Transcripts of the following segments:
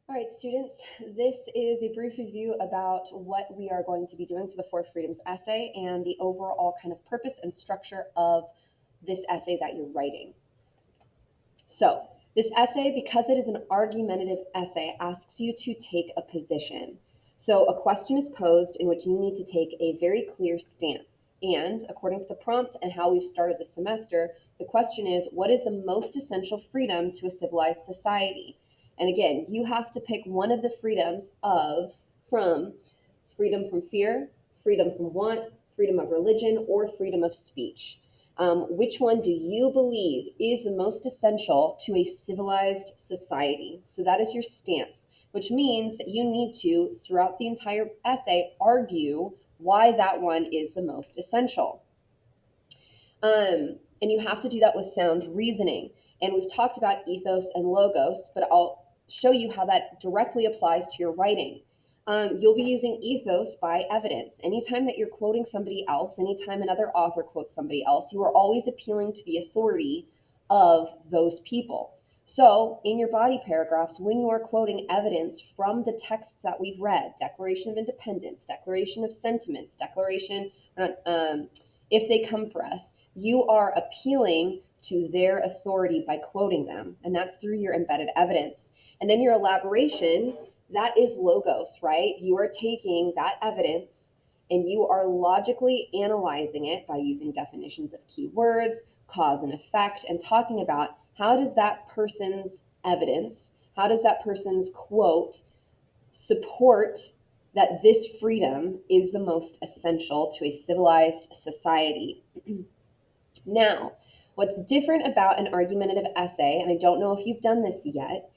All right, students, this is a brief review about what we are going to be doing for the Four Freedoms essay and the overall kind of purpose and structure of this essay that you're writing. So, this essay, because it is an argumentative essay, asks you to take a position. So, a question is posed in which you need to take a very clear stance. And according to the prompt and how we've started the semester, the question is, what is the most essential freedom to a civilized society? And again, you have to pick one of the freedoms from freedom from fear, freedom from want, freedom of religion, or freedom of speech. Which one do you believe is the most essential to a civilized society? So that is your stance, which means that you need to, throughout the entire essay, argue why that one is the most essential. And you have to do that with sound reasoning. And we've talked about ethos and logos, but I'll show you how that directly applies to your writing. You'll be using ethos by evidence. Anytime that you're quoting somebody else, anytime another author quotes somebody else, you are always appealing to the authority of those people. So, in your body paragraphs, when you are quoting evidence from the texts that we've read, Declaration of Independence, Declaration of Sentiments, Declaration, if they come for us, you are appealing to their authority by quoting them, and that's through your embedded evidence. And then your elaboration, that is logos, right? You are taking that evidence and you are logically analyzing it by using definitions of key words, cause and effect, and talking about how does that person's evidence, how does that person's quote support that this freedom is the most essential to a civilized society. Now, what's different about an argumentative essay, and I don't know if you've done this yet,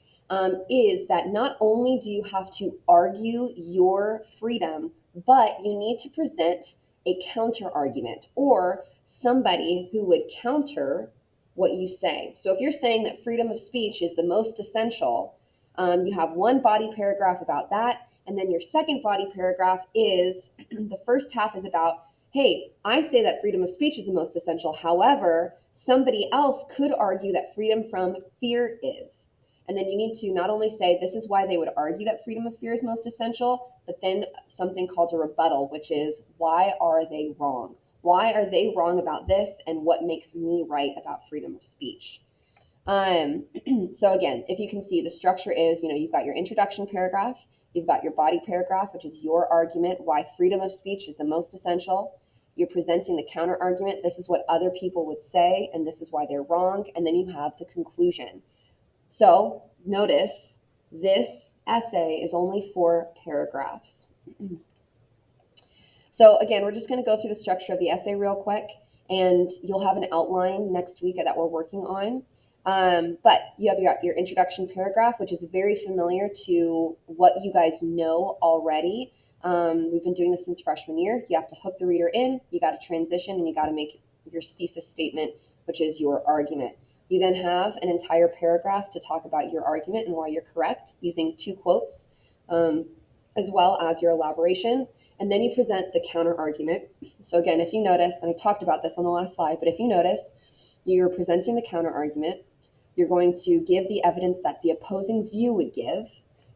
is that not only do you have to argue your freedom, but you need to present a counter argument or somebody who would counter what you say. So if you're saying that freedom of speech is the most essential, you have one body paragraph about that, and then your second body paragraph is the first half is about, hey, I say that freedom of speech is the most essential. However, somebody else could argue that freedom from fear is. And then you need to not only say this is why they would argue that freedom of fear is most essential, but then something called a rebuttal, which is why are they wrong? Why are they wrong about this? And what makes me right about freedom of speech? Um, so again, if you can see, the structure is, you've got your introduction paragraph, you've got your body paragraph, which is your argument, why freedom of speech is the most essential. You're presenting the counter argument. This is what other people would say, and this is why they're wrong. And then you have the conclusion. So notice this essay is only 4 paragraphs. So again, we're just going to go through the structure of the essay real quick, and you'll have an outline next week that we're working on. But you have your introduction paragraph, which is very familiar to what you guys know already. We've been doing this since freshman year. You have to hook the reader in, you got to transition, and you got to make your thesis statement, which is your argument. You then have an entire paragraph to talk about your argument and why you're correct using 2 quotes, as well as your elaboration. And then you present the counter argument. So again, if you notice, and I talked about this on the last slide, but if you notice, you're presenting the counter argument. You're going to give the evidence that the opposing view would give.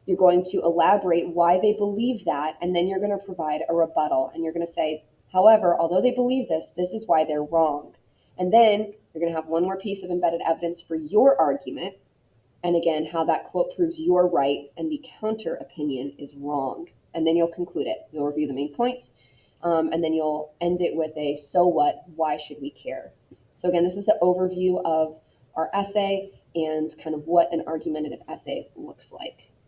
You're going to elaborate why they believe that, and then you're going to provide a rebuttal. And you're going to say, however, although they believe this, this is why they're wrong. And then you're going to have one more piece of embedded evidence for your argument. And again, how that quote proves you're right and the counter opinion is wrong. And then you'll conclude it. You'll review the main points, and then you'll end it with a so what, why should we care? So again, this is the overview of our essay and kind of what an argumentative essay looks like.